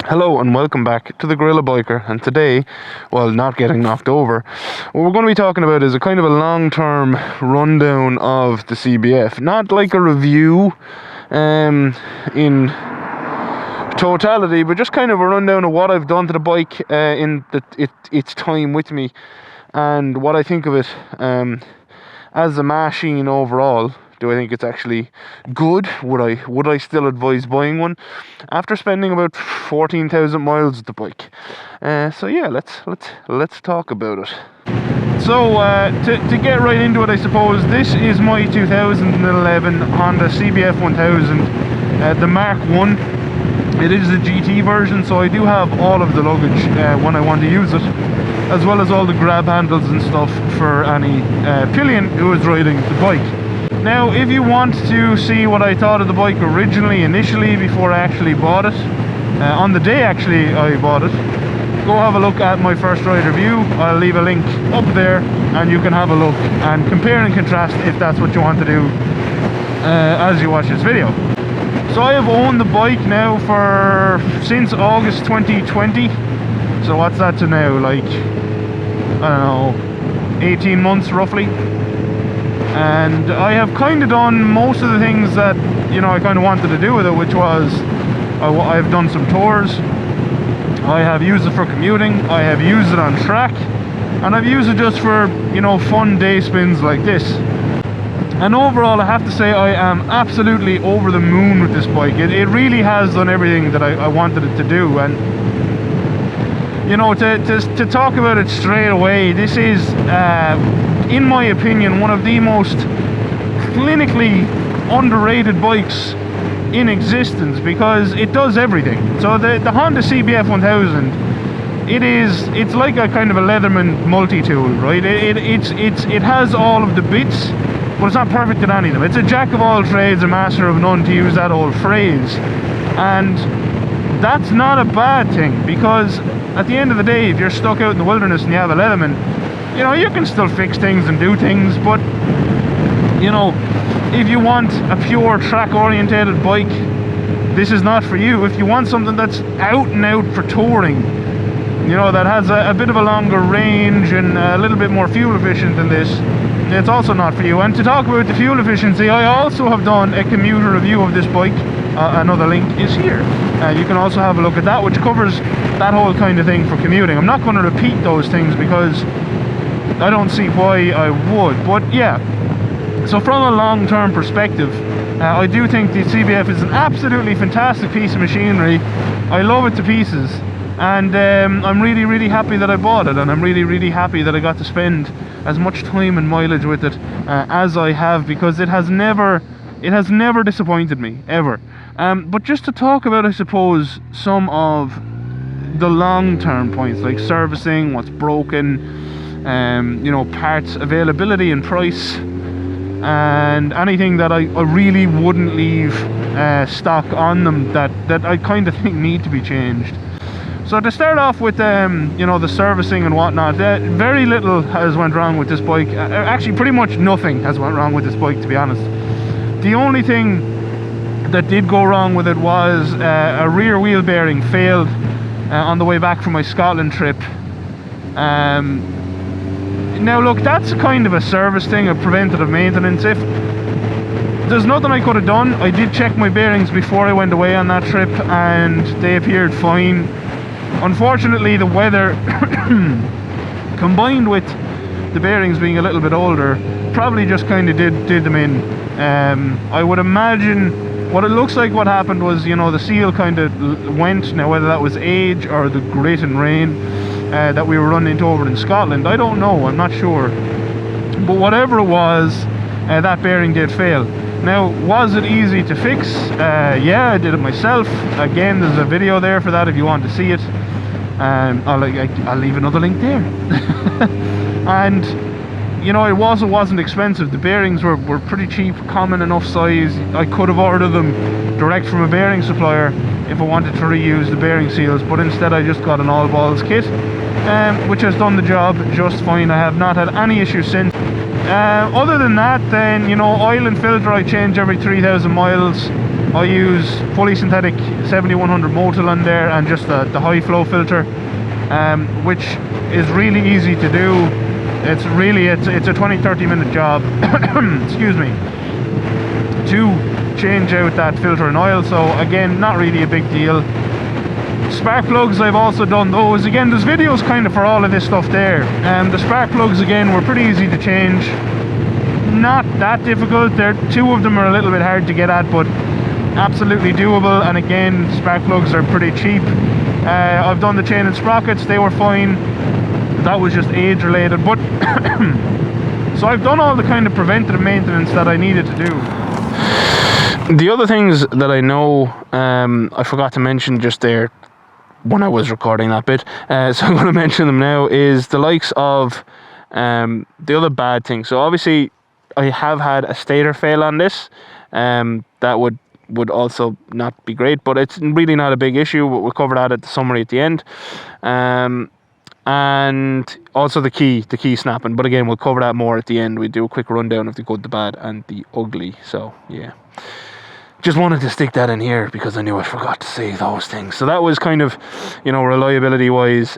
Hello and welcome back to the GorillaBiker, and today, while not getting knocked over, what we're going to be talking about is a kind of a long-term rundown of the CBF. Not like a review in totality, but just kind of a rundown of what I've done to the bike in its time with me, and what I think of it as a machine overall. Do I think it's actually good? Would I still advise buying one after spending about 14,000 miles with the bike? So yeah, let's talk about it. So to get right into it, I suppose this is my 2011 Honda CBF1000, the Mark 1. It is the GT version, so I do have all of the luggage when I want to use it, as well as all the grab handles and stuff for any pillion who is riding the bike. Now, if you want to see what I thought of the bike initially, before I actually bought it, on the day actually I bought it, go have a look at my first ride review. I'll leave a link up there and you can have a look and compare and contrast if that's what you want to do as you watch this video. So I have owned the bike now since August 2020. So what's that to now? Like, I don't know, 18 months roughly. And I have kind of done most of the things that, you know, I kind of wanted to do with it, which was I've done some tours, I have used it for commuting, I have used it on track, and I've used it just for, you know, fun day spins like this. And overall, I have to say I am absolutely over the moon with this bike. It really has done everything that I wanted it to do. And you know, to talk about it straight away, this is, in my opinion, one of the most clinically underrated bikes in existence, because it does everything. So the Honda CBF1000, it's like a kind of a Leatherman multi-tool, right? It has all of the bits, but it's not perfect at any of them. It's a jack of all trades, a master of none, to use that old phrase. And that's not a bad thing, because at the end of the day, if you're stuck out in the wilderness and you have a Leatherman, you know, you can still fix things and do things. But you know, if you want a pure track orientated bike, this is not for you. If you want something that's out and out for touring, you know, that has a bit of a longer range and a little bit more fuel efficient than this, it's also not for you. And to talk about the fuel efficiency, I also have done a commuter review of this bike. Another link is here. You can also have a look at that, which covers that whole kind of thing for commuting. I'm not going to repeat those things because I don't see why I would. But yeah, so from a long-term perspective, I do think the CBF is an absolutely fantastic piece of machinery. I love it to pieces, and I'm really happy that I bought it, and I'm really happy that I got to spend as much time and mileage with it as I have, because it has never disappointed me, ever. But just to talk about, I suppose, some of the long-term points, like servicing, what's broken, you know, parts availability and price, and anything that I really wouldn't leave stock on them that I kind of think need to be changed. So to start off with, you know, the servicing and whatnot, very little has went wrong with this bike. Actually, pretty much nothing has went wrong with this bike, to be honest. The only thing that did go wrong with it was a rear wheel bearing failed on the way back from my Scotland trip. Now look, that's kind of a service thing, a preventative maintenance. If there's nothing I could have done, I did check my bearings before I went away on that trip and they appeared fine. Unfortunately, the weather combined with the bearings being a little bit older probably just kind of did them in. I would imagine what it looks like what happened was, you know, the seal kind of went. Now whether that was age or the grit and rain that we were running into over in Scotland, I don't know, I'm not sure. But whatever it was, that bearing did fail. Now, was it easy to fix? Yeah, I did it myself. Again, there's a video there for that if you want to see it. I'll leave another link there. And you know, it wasn't expensive. The bearings were pretty cheap, common enough size. I could have ordered them direct from a bearing supplier if I wanted to reuse the bearing seals, but instead I just got an all balls kit, which has done the job just fine. I have not had any issues since. Other than that, then, you know, oil and filter I change every 3,000 miles. I use fully synthetic 7100 Motul on there, and just the high flow filter, which is really easy to do. It's a 20-30 minute job excuse me, to change out that filter and oil. So again, not really a big deal. Spark plugs, I've also done those. Again, there's videos kind of for all of this stuff there. The spark plugs, again, were pretty easy to change. Not that difficult. Two of them are a little bit hard to get at, but absolutely doable. And again, spark plugs are pretty cheap. I've done the chain and sprockets, they were fine. That was just age related, but so I've done all the kind of preventative maintenance that I needed to do. The other things that I know, I forgot to mention just there when I was recording that bit, so I'm going to mention them now, is the likes of the other bad things. So obviously I have had a stator fail on this, that would also not be great, but it's really not a big issue. We'll cover that at the summary at the end. And also the key snapping, but again, we'll cover that more at the end. We do a quick rundown of the good, the bad, and the ugly. So yeah, just wanted to stick that in here because I knew I forgot to say those things. So that was kind of, you know, reliability wise,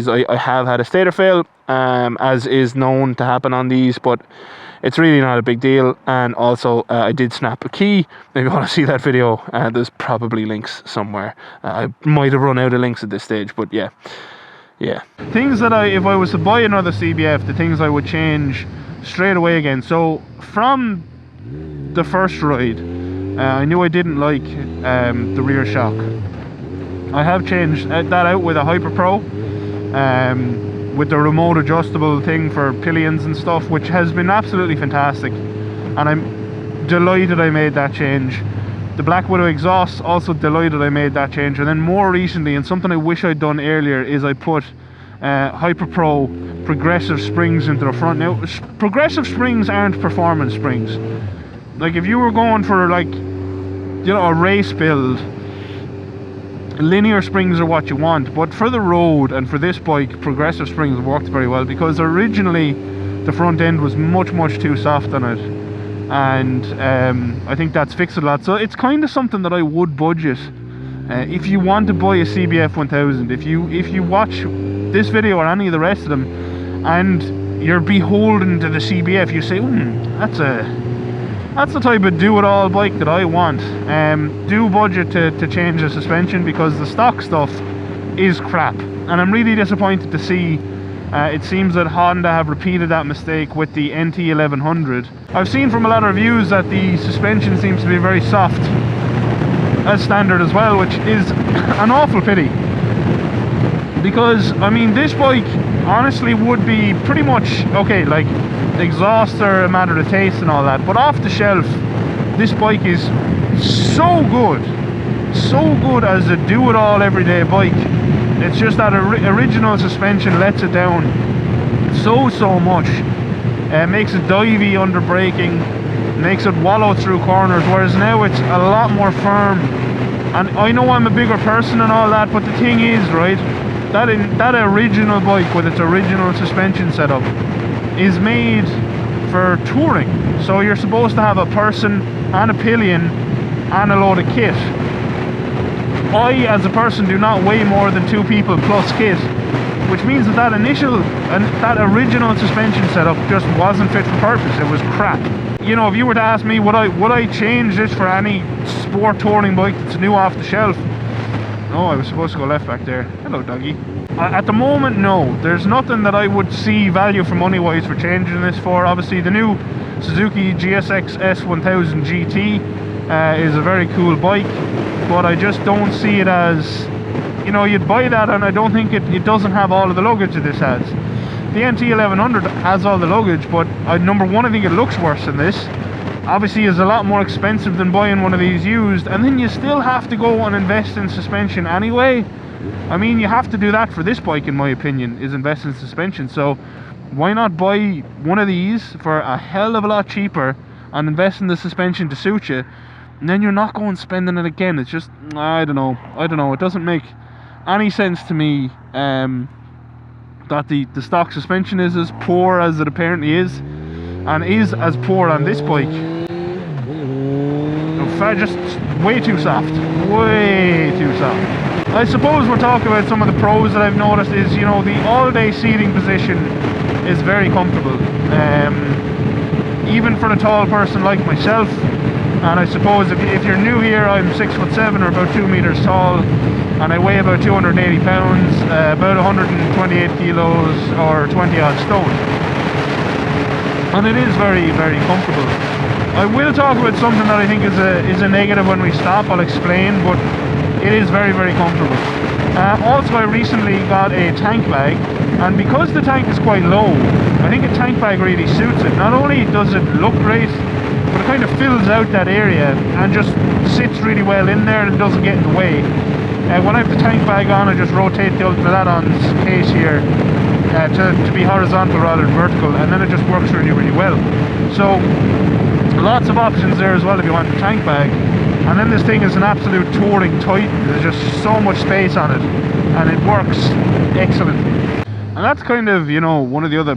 I have had a stator fail, as is known to happen on these, but it's really not a big deal. And also I did snap a key. If you want to see that video, there's probably links somewhere. I might have run out of links at this stage, but yeah. Things that if I was to buy another CBF, the things I would change straight away again. So from the first ride, I knew I didn't like the rear shock. I have changed that out with a Hyper Pro, with the remote adjustable thing for pillions and stuff, which has been absolutely fantastic, and I'm delighted I made that change. The Black Widow exhaust, also delighted I made that change. And then more recently, and something I wish I'd done earlier, is I put Hyper Pro progressive springs into the front. Now, progressive springs aren't performance springs. Like if you were going for, like, you know, a race build, linear springs are what you want, but for the road and for this bike, progressive springs worked very well, because originally the front end was much too soft on it, and I think that's fixed a lot. So it's kind of something that I would budget if you want to buy a CBF1000. If you watch this video or any of the rest of them and you're beholden to the CBF, you say, that's the type of do-it-all bike that I want. Do budget to change the suspension, because the stock stuff is crap, and I'm really disappointed to see it seems that Honda have repeated that mistake with the NT1100. I've seen from a lot of reviews that the suspension seems to be very soft as standard as well, which is an awful pity, because I mean, this bike honestly would be pretty much okay. Like, exhaust are a matter of taste and all that, but off the shelf, this bike is so good as a do-it-all everyday bike. It's just that original suspension lets it down so much. Makes it divey under braking, makes it wallow through corners, whereas now it's a lot more firm. And I know I'm a bigger person and all that, but the thing is, right, that original bike with its original suspension setup is made for touring. So you're supposed to have a person and a pillion and a load of kit. I, as a person, do not weigh more than 2 people plus kit, which means that that original suspension setup just wasn't fit for purpose. It was crap. You know, if you were to ask me, would I change this for any sport touring bike that's new off the shelf? Oh, I was supposed to go left back there. Hello, doggy. At the moment, no. There's nothing that I would see value for money-wise for changing this for. Obviously, the new Suzuki GSX-R GT is a very cool bike, but I just don't see it as, you know, you'd buy that and I don't think it doesn't have all of the luggage that this has. The NT1100 has all the luggage, but number one, I think it looks worse than this. Obviously is a lot more expensive than buying one of these used, and then you still have to go and invest in suspension anyway. I mean, you have to do that for this bike, in my opinion, is invest in suspension. So why not buy one of these for a hell of a lot cheaper and invest in the suspension to suit you, and then you're not going spending it again. It's just, I don't know, it doesn't make any sense to me that the stock suspension is as poor as it apparently is, and is as poor on this bike. just way too soft. Way too soft. I suppose we're talking about some of the pros that I've noticed is, you know, the all-day seating position is very comfortable. Even for a tall person like myself, and I suppose if you're new here, I'm 6'7" or about 2 meters tall, and I weigh about 280 pounds, about 128 kilos or 20 odd stone. And it is very, very comfortable. I will talk about something that I think is a negative when we stop. I'll explain, but it is very, very comfortable. Also, I recently got a tank bag, and because the tank is quite low, I think a tank bag really suits it. Not only does it look great, but it kind of fills out that area and just sits really well in there and doesn't get in the way. When I have the tank bag on, I just rotate the ultimate add-ons case here to be horizontal rather than vertical, and then it just works really, really well. So lots of options there as well if you want the tank bag. And then this thing is an absolute touring titan. There's just so much space on it, and it works excellently. And that's kind of, you know, one of the other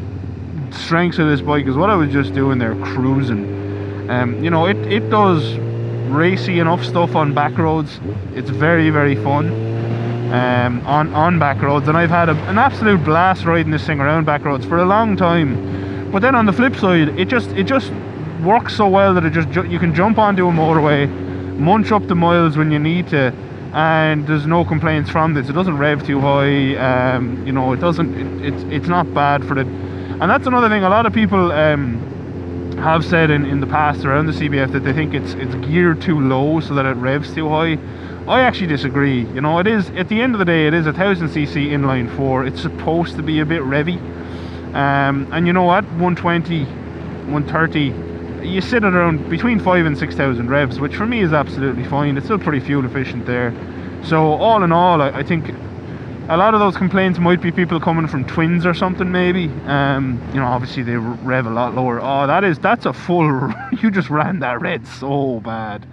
strengths of this bike is what I was just doing there, cruising. You know, it does racy enough stuff on back roads. It's very, very fun on back roads, and I've had an absolute blast riding this thing around back roads for a long time. But then on the flip side, it just works so well that you can jump onto a motorway, munch up the miles when you need to, and there's no complaints from this. It doesn't rev too high. You know, it's not bad for it. And that's another thing. A lot of people have said in the past around the CBF that they think it's geared too low so that it revs too high. I actually disagree. You know, it is, at the end of the day, it is a 1000cc inline 4. It's supposed to be a bit revvy, and you know what, 120, 130, you sit at around between 5,000 and 6,000 revs, which for me is absolutely fine. It's still pretty fuel efficient there. So all in all, I think a lot of those complaints might be people coming from twins or something, maybe. You know, obviously they rev a lot lower. Oh, that's a full you just ran that red so bad.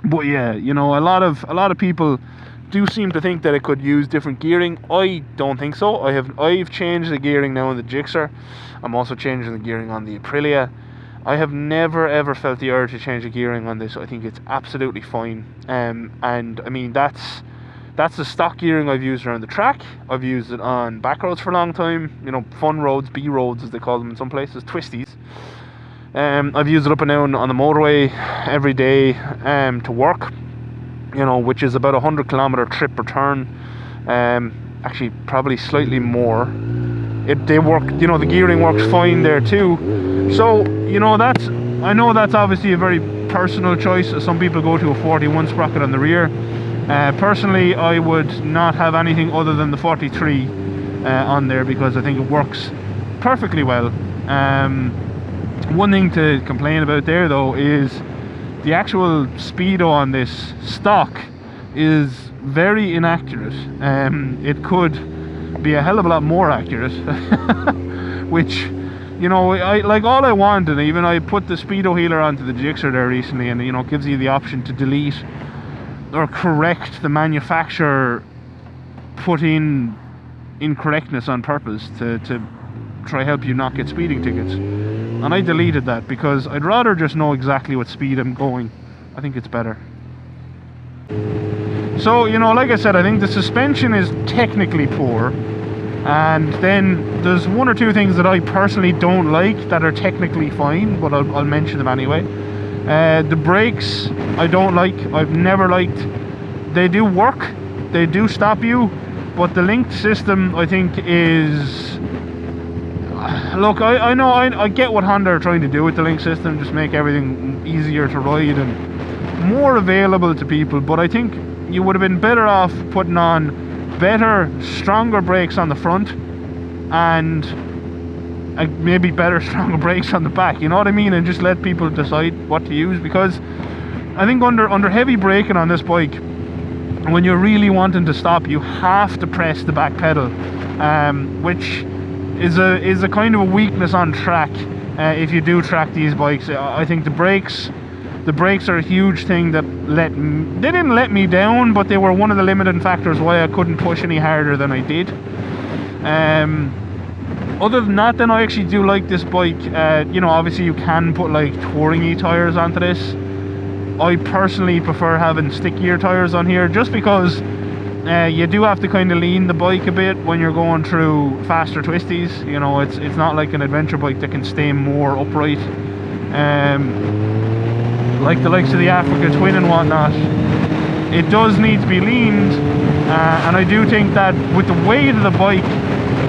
But yeah, you know, a lot of people do seem to think that it could use different gearing. I don't think so. I've changed the gearing now in the GSX-R. I'm also changing the gearing on the Aprilia. I have never ever felt the urge to change the gearing on this. I think it's absolutely fine. And I mean, that's the stock gearing I've used around the track. I've used it on back roads for a long time. You know, fun roads, B roads as they call them in some places, twisties. I've used it up and down on the motorway every day to work, you know, which is about a 100-kilometer trip return. Actually probably slightly more. They work, you know, the gearing works fine there too. So, you know, I know that's obviously a very personal choice. Some people go to a 41 sprocket on the rear. Personally, I would not have anything other than the 43 on there, because I think it works perfectly well. One thing to complain about there though is the actual speedo on this stock is very inaccurate. It could be a hell of a lot more accurate. Which, you know, all I want, and even I put the speedo healer onto the GSX-R there recently, and you know, it gives you the option to delete or correct the manufacturer put in incorrectness on purpose to try help you not get speeding tickets. And I deleted that because I'd rather just know exactly what speed I'm going. I think it's better. So, you know, like I said, I think the suspension is technically poor, and then there's one or two things that I personally don't like that are technically fine, but I'll mention them anyway. The brakes I don't like. I've never liked. They do work, they do stop you, but the linked system I think is... Look, I know, I get what Honda are trying to do with the link system, just make everything easier to ride and more available to people, but I think you would have been better off putting on better, stronger brakes on the front and maybe better, stronger brakes on the back, you know what I mean, and just let people decide what to use. Because I think under heavy braking on this bike, when you're really wanting to stop, you have to press the back pedal, which is a kind of a weakness on track. If you do track these bikes, I think the brakes are a huge thing that they didn't let me down, but they were one of the limiting factors why I couldn't push any harder than I did. Other than that, then I actually do like this bike. You know, obviously you can put like touring-y tires onto this. I personally prefer having stickier tires on here, just because you do have to kind of lean the bike a bit when you're going through faster twisties. You know, it's not like an adventure bike that can stay more upright, like the likes of the Africa Twin and whatnot. It does need to be leaned, and I do think that with the weight of the bike,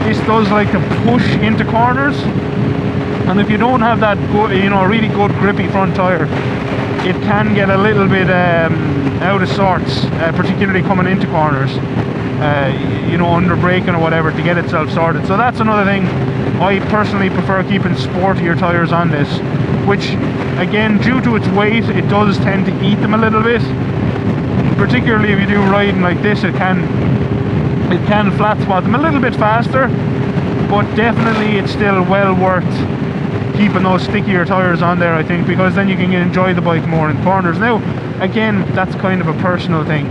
this does like to push into corners, and if you don't have that good, you know, really good grippy front tire, it can get a little bit out of sorts, particularly coming into corners, you know, under braking or whatever, to get itself sorted. So that's another thing. I personally prefer keeping sportier tires on this, which again, due to its weight, it does tend to eat them a little bit. Particularly if you do riding like this, it can flat spot them a little bit faster, but definitely it's still well worth keeping those stickier tires on there, I think, because then you can enjoy the bike more in corners. Now again, that's kind of a personal thing.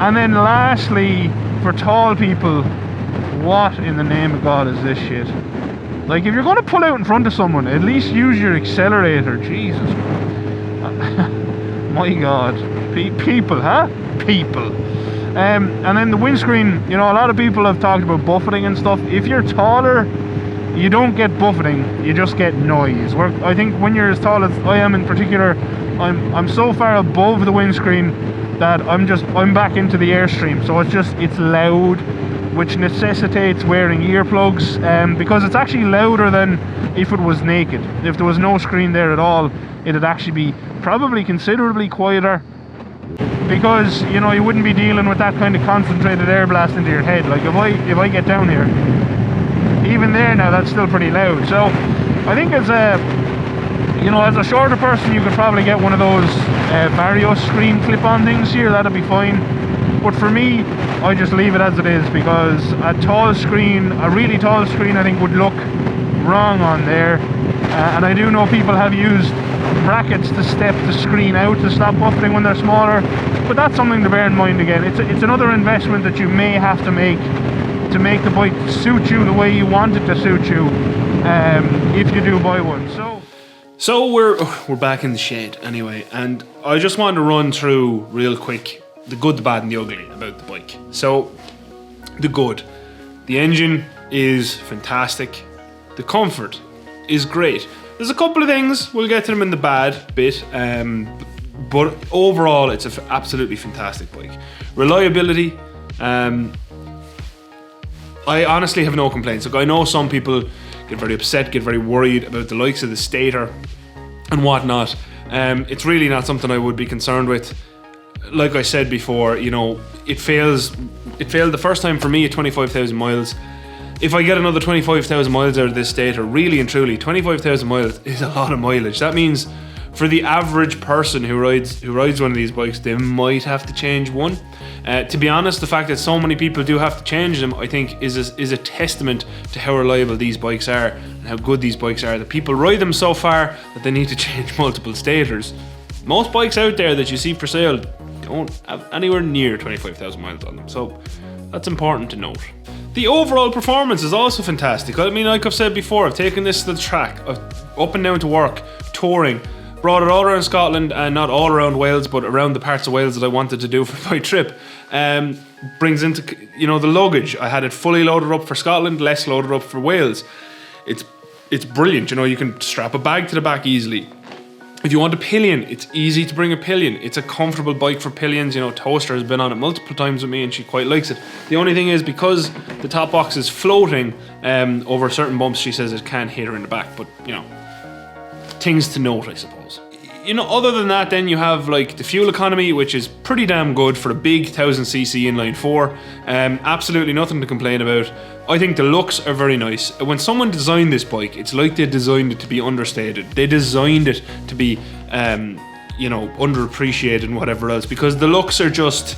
And then lastly, for tall people, what in the name of God is this shit? Like, if you're going to pull out in front of someone, at least use your accelerator. Jesus. My God. People, huh? People. And then the windscreen, you know, a lot of people have talked about buffeting and stuff. If you're taller, you don't get buffeting, you just get noise. I think when you're as tall as I am in particular, I'm so far above the windscreen that I'm back into the airstream. So it's loud, which necessitates wearing earplugs, because it's actually louder than if it was naked. If there was no screen there at all, it'd actually be probably considerably quieter, because, you know, you wouldn't be dealing with that kind of concentrated air blast into your head. Like if I get down here, even there now, that's still pretty loud. So I think as a shorter person, you could probably get one of those Vario screen clip-on things here. That'd be fine. But for me, I just leave it as it is, because a really tall screen, I think would look wrong on there. And I do know people have used brackets to step the screen out to stop buffeting when they're smaller, but that's something to bear in mind. Again, it's another investment that you may have to make the bike suit you the way you want it to suit you, if you do buy one. So we're back in the shed anyway, and I just wanted to run through real quick the good, the bad and the ugly about the bike. So the good, the engine is fantastic, the comfort is great. There's a couple of things, we'll get to them in the bad bit, but overall it's an absolutely fantastic bike. Reliability, I honestly have no complaints. Look, I know some people get very upset, get very worried about the likes of the stator and whatnot. It's really not something I would be concerned with. Like I said before, you know, it failed the first time for me at 25,000 miles. If I get another 25,000 miles out of this stator, really and truly, 25,000 miles is a lot of mileage. That means for the average person who rides one of these bikes, they might have to change one. To be honest, the fact that so many people do have to change them, I think is a testament to how reliable these bikes are and how good these bikes are. That people ride them so far that they need to change multiple stators. Most bikes out there that you see for sale don't have anywhere near 25,000 miles on them, so that's important to note. The overall performance is also fantastic. I mean, like I've said before, I've taken this to the track, up and down to work, touring, brought it all around Scotland, and not all around Wales, but around the parts of Wales that I wanted to do for my trip. Brings into, you know, the luggage. I had it fully loaded up for Scotland, less loaded up for Wales. It's brilliant, you know, you can strap a bag to the back easily. If you want a pillion, it's easy to bring a pillion. It's a comfortable bike for pillions. You know, Toaster has been on it multiple times with me and she quite likes it. The only thing is, because the top box is floating over certain bumps, she says it can't hit her in the back. But, you know, things to note, I suppose. You know, other than that, then you have like the fuel economy, which is pretty damn good for a big 1000cc inline 4. Absolutely nothing to complain about. I think the looks are very nice. When someone designed this bike, it's like they designed it to be understated. They designed it to be, you know, underappreciated and whatever else, because the looks are just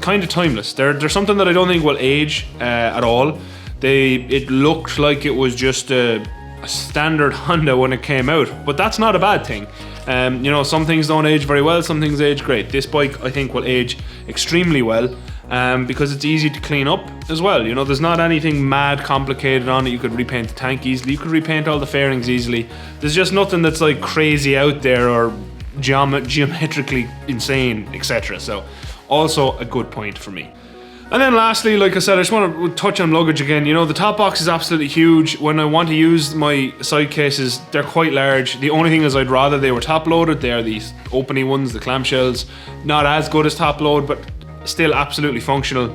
kind of timeless. They're something that I don't think will age at all. It looked like it was just a standard Honda when it came out, but that's not a bad thing. You know, some things don't age very well, some things age great. This bike, I think, will age extremely well. because it's easy to clean up as well. You know, there's not anything mad complicated on it. You could repaint the tank easily, you could repaint all the fairings easily. There's just nothing that's like crazy out there or geometrically insane, etc. So also a good point for me. And then lastly, like I said, I just want to touch on luggage again. You know, the top box is absolutely huge. When I want to use my side cases, they're quite large. The only thing is I'd rather they were top loaded. They are these opening ones, the clamshells. Not as good as top load, but still absolutely functional.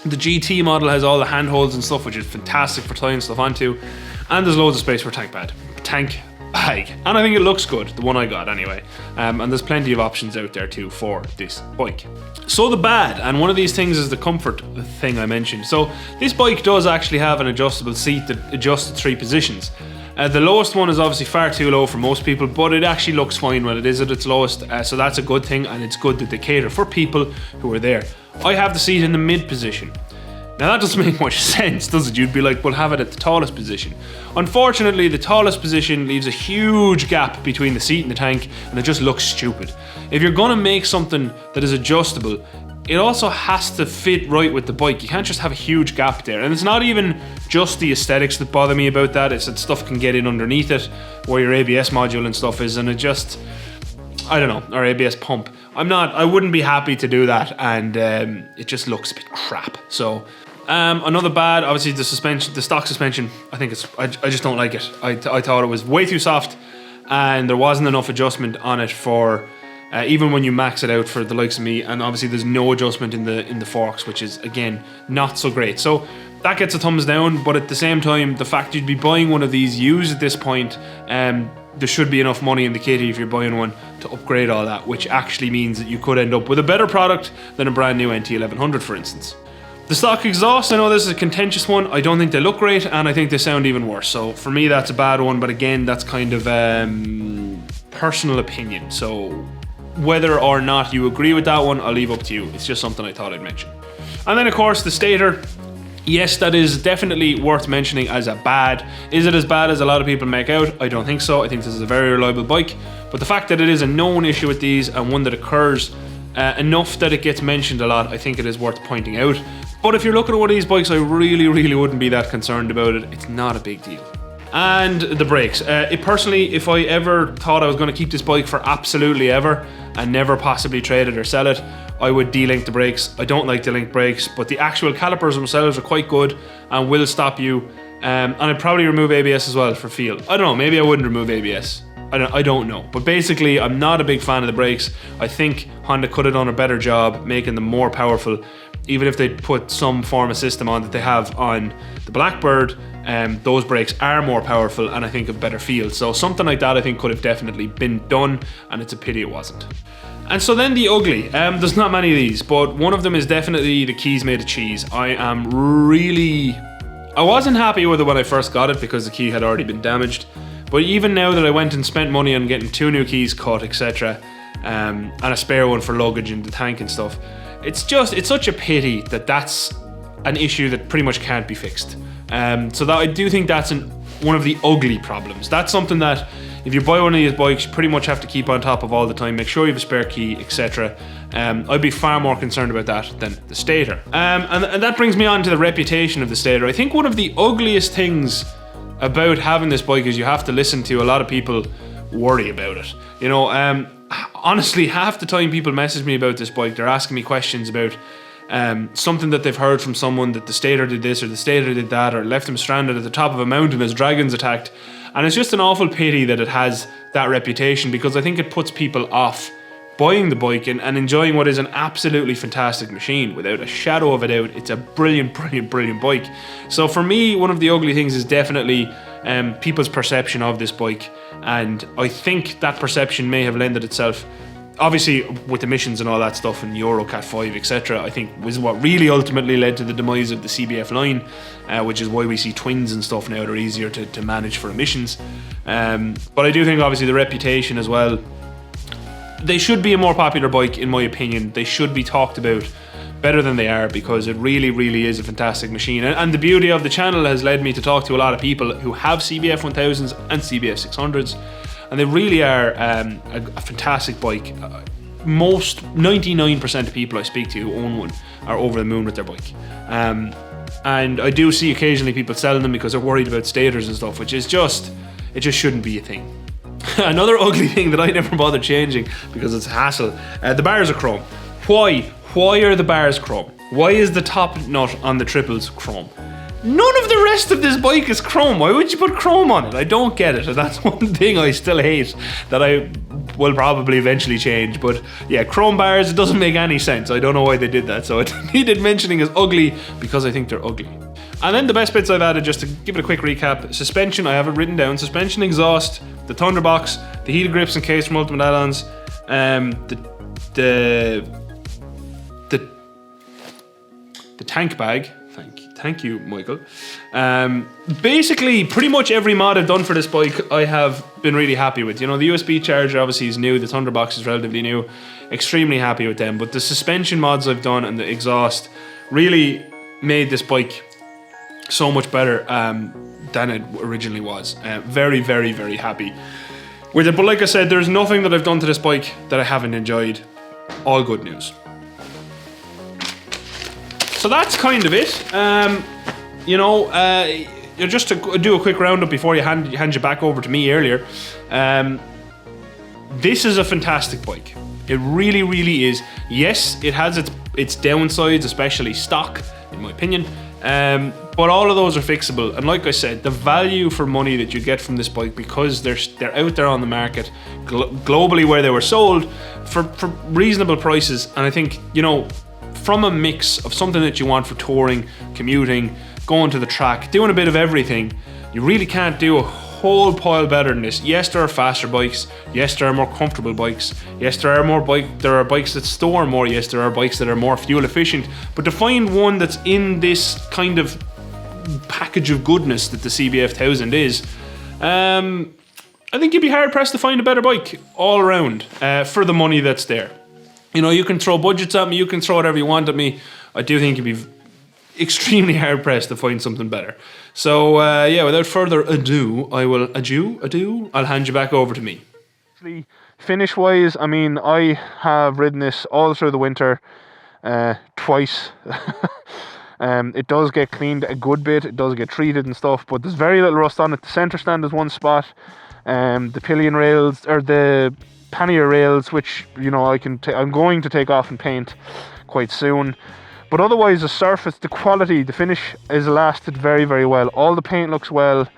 The GT model has all the handholds and stuff, which is fantastic for tying stuff onto. And there's loads of space for tank bag. And I think it looks good, the one I got anyway. And there's plenty of options out there too for this bike. So the bad, and one of these things is the comfort thing I mentioned. So this bike does actually have an adjustable seat that adjusts to 3 positions. The lowest one is obviously far too low for most people, but it actually looks fine when it is at its lowest, so that's a good thing, and it's good that they cater for people who are there. I have the seat in the mid position. Now that doesn't make much sense, does it? You'd be like, well, have it at the tallest position. Unfortunately, the tallest position leaves a huge gap between the seat and the tank, and it just looks stupid. If you're gonna make something that is adjustable, it also has to fit right with the bike. You can't just have a huge gap there. And it's not even just the aesthetics that bother me about that, it's that stuff can get in underneath it, where your ABS module and stuff is, and it just, I don't know, or ABS pump. I wouldn't be happy to do that, and it just looks a bit crap. So, another bad, obviously the suspension, the stock suspension, I think I just don't like it. I thought it was way too soft, and there wasn't enough adjustment on it for, even when you max it out for the likes of me, and obviously there's no adjustment in the forks, which is, again, not so great. So, that gets a thumbs down, but at the same time, the fact you'd be buying one of these used at this point, there should be enough money in the kitty if you're buying one to upgrade all that, which actually means that you could end up with a better product than a brand new NT1100, for instance. The stock exhaust, I know this is a contentious one. I don't think they look great, and I think they sound even worse. So for me, that's a bad one, but again, that's kind of personal opinion. So whether or not you agree with that one, I'll leave up to you. It's just something I thought I'd mention. And then of course, the stator. Yes, that is definitely worth mentioning as a bad. Is it as bad as a lot of people make out? I don't think so. I think this is a very reliable bike. But the fact that it is a known issue with these, and one that occurs enough that it gets mentioned a lot, I think it is worth pointing out. But if you're looking at one of these bikes, I really wouldn't be that concerned about it. It's not a big deal. And the brakes. Personally, if I ever thought I was going to keep this bike for absolutely ever and never possibly trade it or sell it, I would de-link the brakes. I don't like de-link brakes, but the actual calipers themselves are quite good and will stop you. And I'd probably remove ABS as well for feel. I don't know, maybe I wouldn't remove ABS. I don't know. But basically, I'm not a big fan of the brakes. I think Honda could have done a better job making them more powerful, even if they put some form of system on that they have on the Blackbird. Those brakes are more powerful and I think a better feel. So something like that I think could have definitely been done, and it's a pity it wasn't. And so then the ugly. There's not many of these, but one of them is definitely the keys made of cheese. I wasn't happy with it when I first got it because the key had already been damaged. But even now that I went and spent money on getting 2 new keys cut, etc., and a spare one for luggage in the tank and stuff, it's such a pity that that's an issue that pretty much can't be fixed. So that I do think that's one of the ugly problems. That's something that if you buy one of these bikes, you pretty much have to keep on top of all the time. Make sure you have a spare key, etc. I'd be far more concerned about that than the stator. And that brings me on to the reputation of the stator. I think one of the ugliest things about having this bike is you have to listen to a lot of people worry about it. You know, honestly, half the time people message me about this bike, they're asking me questions about something that they've heard from someone, that the stator did this or the stator did that, or left them stranded at the top of a mountain as dragons attacked. And it's just an awful pity that it has that reputation, because I think it puts people off buying the bike and enjoying what is an absolutely fantastic machine. Without a shadow of a doubt, it's a brilliant bike. So for me, one of the ugly things is definitely people's perception of this bike, and I think that perception may have lended itself, obviously with emissions and all that stuff and Euro Cat 5, etc., I think was what really ultimately led to the demise of the CBF line, which is why we see twins and stuff now. They're easier to manage for emissions. But I do think obviously the reputation as well. They should be a more popular bike, in my opinion. They should be talked about better than they are, because it really is a fantastic machine. And the beauty of the channel has led me to talk to a lot of people who have CBF1000s and CBF600s, and they really are a fantastic bike. most 99% of people I speak to who own one are over the moon with their bike. And I do see occasionally people selling them because they're worried about stators and stuff, which is just, it just shouldn't be a thing. Another ugly thing that I never bother changing because it's a hassle. The bars are chrome. Why? Why are the bars chrome? Why is the top nut on the triples chrome? None of the rest of this bike is chrome. Why would you put chrome on it? I don't get it. And that's one thing I still hate that I will probably eventually change. But yeah, chrome bars, it doesn't make any sense. I don't know why they did that. So it needed mentioning as ugly because I think they're ugly. And then the best bits I've added, just to give it a quick recap: suspension, I have it written down. Suspension, exhaust, the Thunderbox, the heated grips and case from Ultimate Add-ons, the tank bag. Thank you, Michael. Basically, pretty much every mod I've done for this bike, I have been really happy with. You know, the USB charger obviously is new. The Thunderbox is relatively new. Extremely happy with them. But the suspension mods I've done and the exhaust really made this bike so much better than it originally was. Very, very, very happy with it. But like I said, there's nothing that I've done to this bike that I haven't enjoyed. All good news. So that's kind of it. Just to do a quick roundup before you hand you back over to me earlier. This is a fantastic bike. It really, really is. Yes, it has its downsides, especially stock, in my opinion. But all of those are fixable. And like I said, the value for money that you get from this bike, because they're out there on the market globally where they were sold for reasonable prices. And I think, from a mix of something that you want for touring, commuting, going to the track, doing a bit of everything, you really can't do a whole pile better than this. Yes, there are faster bikes. Yes, there are more comfortable bikes. Yes, there are bikes that store more. Yes, there are bikes that are more fuel efficient. But to find one that's in this kind of package of goodness that the CBF1000 is, I think you'd be hard pressed to find a better bike all around for the money that's there. You can throw budgets at me, you can throw whatever you want at me. I do think you'd be extremely hard pressed to find something better. So without further ado, I'll hand you back over to me. Finish wise, I have ridden this all through the winter, twice. It does get cleaned a good bit, it does get treated and stuff, but there's very little rust on it. The center stand is one spot, the pillion rails, or the pannier rails, which I'm going to take off and paint quite soon. But otherwise, the surface, the quality, the finish is lasted very, very well. All the paint looks well,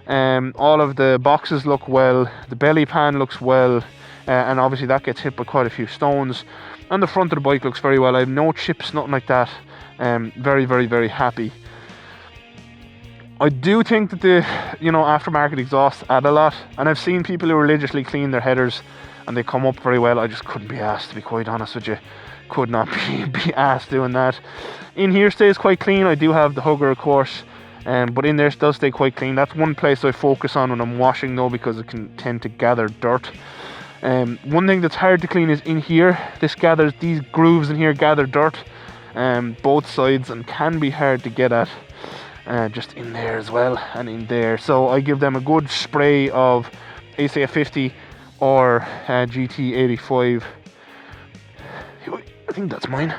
all of the boxes look well, the belly pan looks well, and obviously that gets hit by quite a few stones. And the front of the bike looks very well. I have no chips, nothing like that. Very, very, very happy. I do think that the aftermarket exhausts add a lot, and I've seen people who religiously clean their headers and they come up very well. I just couldn't be asked, to be quite honest with you. Could not be asked doing that. In here stays quite clean. I do have the hugger, of course, but in there it does stay quite clean. That's one place I focus on when I'm washing though, because it can tend to gather dirt. One thing that's hard to clean is in here. These grooves in here gather dirt, both sides, and can be hard to get at. Just in there as well, and in there. So I give them a good spray of ACF50 or GT85. I think that's mine.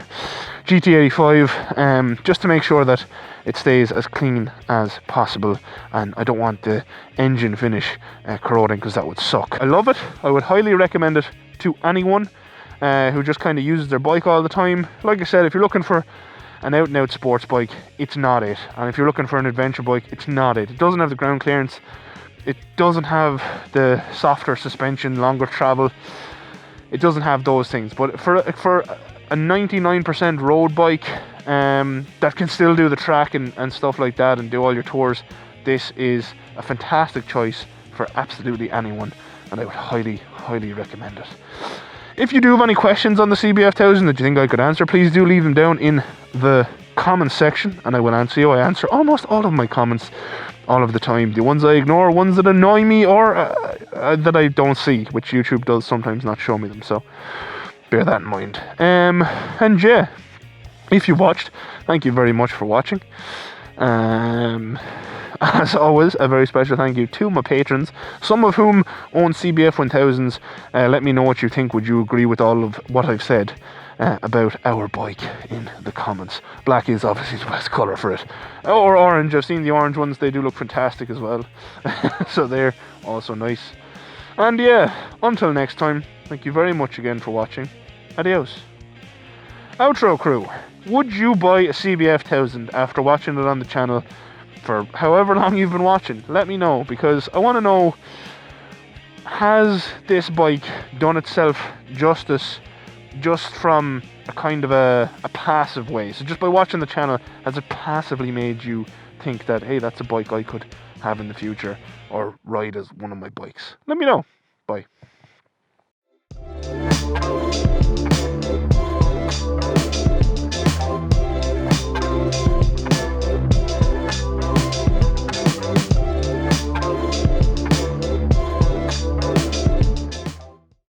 GT85, just to make sure that it stays as clean as possible, and I don't want the engine finish corroding, because that would suck. I love it. I would highly recommend it to anyone who just kind of uses their bike all the time. Like I said, if you're looking for an out and out sports bike, it's not it. And if you're looking for an adventure bike, it's not it. It doesn't have the ground clearance, it doesn't have the softer suspension, longer travel, it doesn't have those things. But for a 99% road bike that can still do the track and stuff like that, and do all your tours, this is a fantastic choice for absolutely anyone, and I would highly, highly recommend it. If you do have any questions on the CBF1000 that you think I could answer, please do leave them down in the comments section, and I will answer you. I answer almost all of my comments all of the time. The ones I ignore, ones that annoy me, or that I don't see, which YouTube does sometimes not show me them, so bear that in mind. And yeah, if you watched, thank you very much for watching. As always, a very special thank you to my patrons, some of whom own CBF1000s. Let me know what you think. Would you agree with all of what I've said about our bike in the comments? Black is obviously the best colour for it. Or orange. I've seen the orange ones. They do look fantastic as well. So they're also nice. And yeah, until next time, thank you very much again for watching. Adios. Outro crew, would you buy a CBF1000 after watching it on the channel for however long you've been watching? Let me know, because I want to know, has this bike done itself justice just from a kind of a passive way? So just by watching the channel, has it passively made you think that, hey, that's a bike I could have in the future or ride as one of my bikes? Let me know. Bye.